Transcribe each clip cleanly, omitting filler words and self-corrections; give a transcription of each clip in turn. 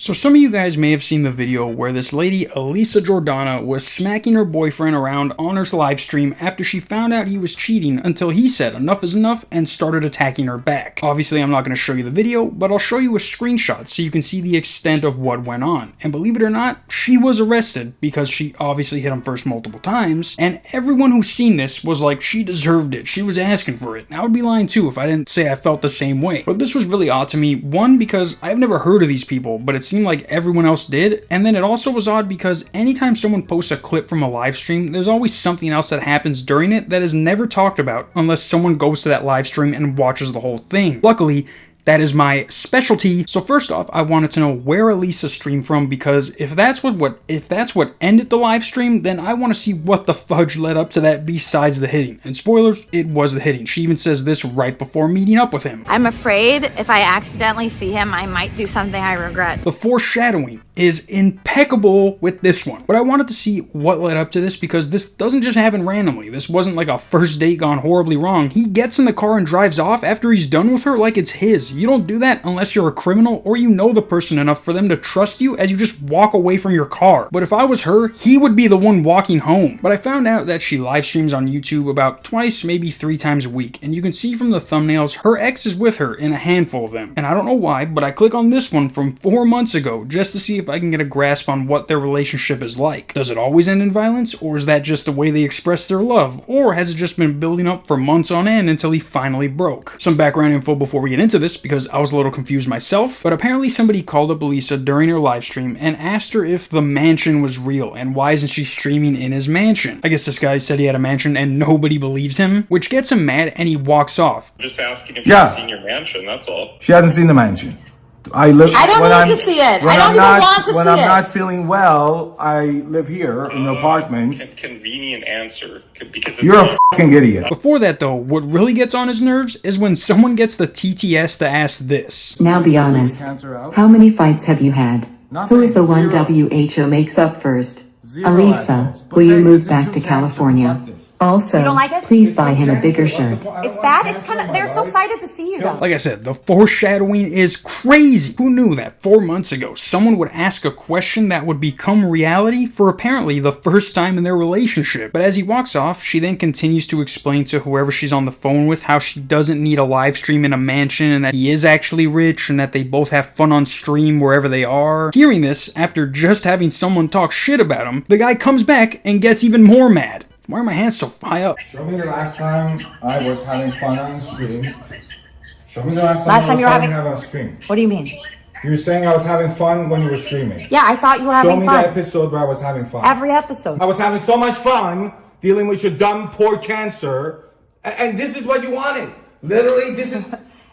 So some of you guys may have seen the video where this lady, Elisa Jordana, was smacking her boyfriend around on her live stream after she found out he was cheating until he said enough is enough and started attacking her back. Obviously I'm not going to show you the video, but I'll show you a screenshot so you can see the extent of what went on. And believe it or not, she was arrested because she obviously hit him first multiple times, and everyone who's seen this was like, she deserved it, she was asking for it. And I would be lying too if I didn't say I felt the same way. But this was really odd to me, one, because I've never heard of these people, but it's seemed like everyone else did, and then it also was odd because anytime someone posts a clip from a live stream, there's always something else that happens during it that is never talked about unless someone goes to that live stream and watches the whole thing. Luckily, that is my specialty. So first off, I wanted to know where Elisa streamed from, because if that's what ended the live stream, then I want to see what the fudge led up to that besides the hitting. And spoilers, it was the hitting. She even says this right before meeting up with him. I'm afraid if I accidentally see him, I might do something I regret. The foreshadowing is impeccable with this one. But I wanted to see what led up to this, because this doesn't just happen randomly. This wasn't like a first date gone horribly wrong. He gets in the car and drives off after he's done with her like it's his. You don't do that unless you're a criminal or you know the person enough for them to trust you as you just walk away from your car. But if I was her, he would be the one walking home. But I found out that she live streams on YouTube about twice, maybe 3 times a week. And you can see from the thumbnails, her ex is with her in a handful of them. And I don't know why, but I click on this one from 4 months ago just to see if I can get a grasp on what their relationship is like. Does it always end in violence, or is that just the way they express their love? Or has it just been building up for months on end until he finally broke? Some background info before we get into this, because I was a little confused myself, but apparently somebody called up Elisa during her live stream and asked her if the mansion was real and why isn't she streaming in his mansion. I guess this guy said he had a mansion and nobody believes him, which gets him mad and he walks off. I'm just asking if you've seen your mansion, that's all. She hasn't seen the mansion. I don't need to see it. I don't even want to see it. When I'm not feeling well, I live here in the apartment. Convenient answer. Because you're a fucking idiot. Before that though, what really gets on his nerves is when someone gets the TTS to ask this. Now be honest. How many fights have you had? Who is the one WHO makes up first? Elisa, will you move back to California? Also, you don't like it? Please buy him a bigger shirt. It's bad. It's kind of, they're so excited to see you though. Like I said, the foreshadowing is crazy. Who knew that 4 months ago, someone would ask a question that would become reality for apparently the first time in their relationship? But as he walks off, she then continues to explain to whoever she's on the phone with how she doesn't need a live stream in a mansion and that he is actually rich and that they both have fun on stream wherever they are. Hearing this, after just having someone talk shit about him, the guy comes back and gets even more mad. Why are my hands so high up? Show me the last time I was having fun on stream. Show me the last time you were having on stream. What do you mean? You were saying I was having fun when you were streaming. Yeah, I thought you were having fun. Show me the episode where I was having fun. Every episode. I was having so much fun dealing with your dumb, poor cancer. And this is what you wanted. Literally, this is...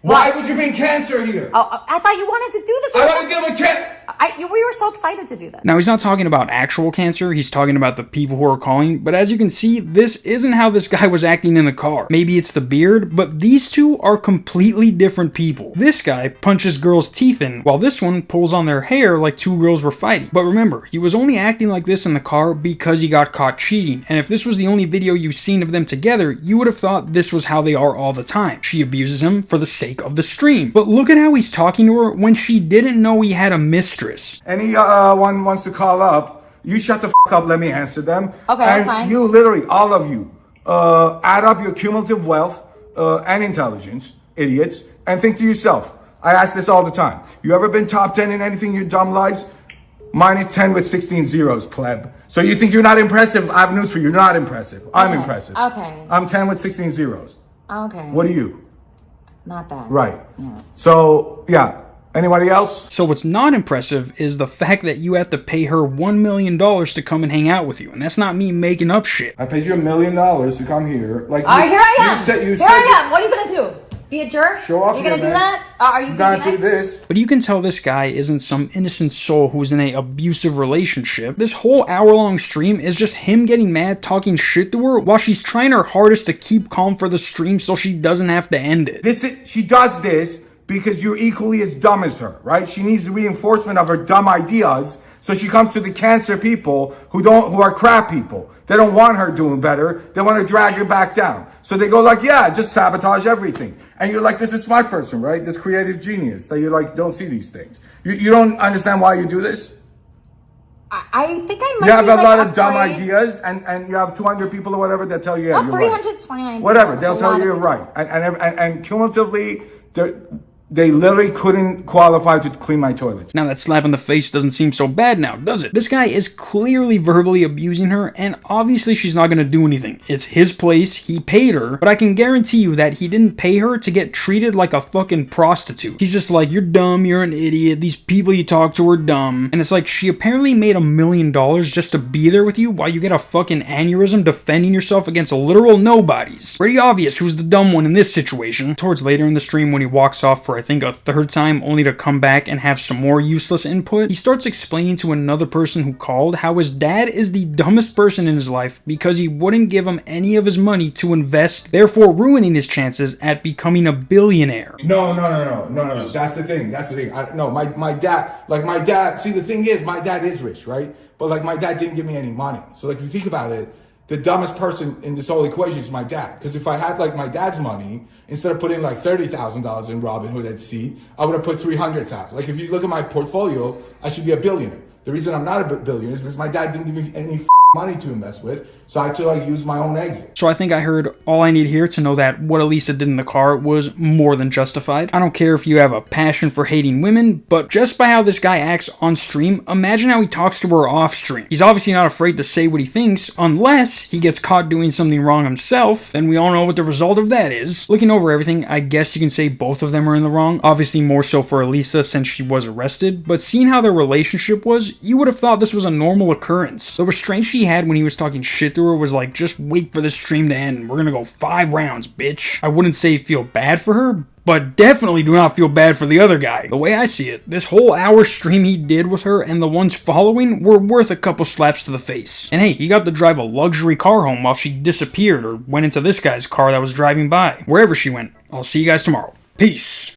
Why would you bring cancer here? Oh, I thought you wanted to do this. I want to deal with cancer. We were so excited to do that. Now, he's not talking about actual cancer, he's talking about the people who are calling, but as you can see, this isn't how this guy was acting in the car. Maybe it's the beard, but these two are completely different people. This guy punches girls' teeth in, while this one pulls on their hair like 2 girls were fighting. But remember, he was only acting like this in the car because he got caught cheating, and if this was the only video you've seen of them together, you would have thought this was how they are all the time. She abuses him for the sake of the stream. But look at how he's talking to her when she didn't know he had a mistress. Anyone wants to call up, you shut the fuck up, let me answer them. Okay, that's fine. You literally, all of you, add up your cumulative wealth and intelligence, idiots, and think to yourself. I ask this all the time. You ever been top 10 in anything in your dumb lives? Mine is 10 with 16 zeros, pleb. So you think you're not impressive? I have news for you. You're not impressive. I'm impressive. Okay. I'm 10 with 16 zeros. Okay. What are you? Not that. Right. Yeah. So, yeah. Anybody else? So what's not impressive is the fact that you have to pay her $1 million to come and hang out with you. And that's not me making up shit. I paid you $1 million to come here. Like, here I am. Here I am. What are you going to do? Be a jerk? Show up. You're going to do that? Are you going to do this? But you can tell this guy isn't some innocent soul who's in an abusive relationship. This whole hour-long stream is just him getting mad, talking shit to her, while she's trying her hardest to keep calm for the stream so she doesn't have to end it. She does this because you're equally as dumb as her, right? She needs the reinforcement of her dumb ideas. So she comes to the cancer people who are crap people. They don't want her doing better. They want to drag her back down. So they go like, yeah, just sabotage everything. And you're like, this is a smart person, right? This creative genius that you like, don't see these things. You don't understand why you do this? I think I might You have be a like lot of dumb afraid. ideas, and you have 200 people or whatever that tell you, yeah, Well, you're right. 329 Whatever, people. they'll That's a tell lot you of you're people. right. And cumulatively, they literally couldn't qualify to clean my toilets. Now that slap in the face doesn't seem so bad now, does it? This guy is clearly verbally abusing her, and obviously she's not gonna do anything. It's his place, he paid her, but I can guarantee you that he didn't pay her to get treated like a fucking prostitute. He's just like, you're dumb, you're an idiot, these people you talk to are dumb. And it's like, she apparently made $1 million just to be there with you while you get a fucking aneurysm defending yourself against literal nobodies. Pretty obvious who's the dumb one in this situation. Towards later in the stream when he walks off for I think a third time only to come back and have some more useless input, he starts explaining to another person who called how his dad is the dumbest person in his life because he wouldn't give him any of his money to invest, therefore ruining his chances at becoming a billionaire. No. That's the thing. My dad, see, the thing is, my dad is rich, right? But like, my dad didn't give me any money. So like, if you think about it, the dumbest person in this whole equation is my dad. Because if I had like my dad's money, instead of putting like $30,000 in Robinhood at sea, I would have put $300,000. Like, if you look at my portfolio, I should be a billionaire. The reason I'm not a billionaire is because my dad didn't give me any money to invest with, so I had to like use my own exit. So I think I heard all I need here to know that what Elisa did in the car was more than justified. I don't care if you have a passion for hating women, but just by how this guy acts on stream, imagine how he talks to her off stream. He's obviously not afraid to say what he thinks, unless he gets caught doing something wrong himself, then we all know what the result of that is. Looking over everything, I guess you can say both of them are in the wrong, obviously more so for Elisa since she was arrested, but seeing how their relationship was, you would have thought this was a normal occurrence. The restraint she had when he was talking shit to her was like, just wait for this stream to end, we're gonna go 5 rounds, bitch. I wouldn't say feel bad for her, but definitely do not feel bad for the other guy. The way I see it, this whole hour stream he did with her and the ones following were worth a couple slaps to the face. And hey, he got to drive a luxury car home while she disappeared or went into this guy's car that was driving by. Wherever she went. I'll see you guys tomorrow. Peace.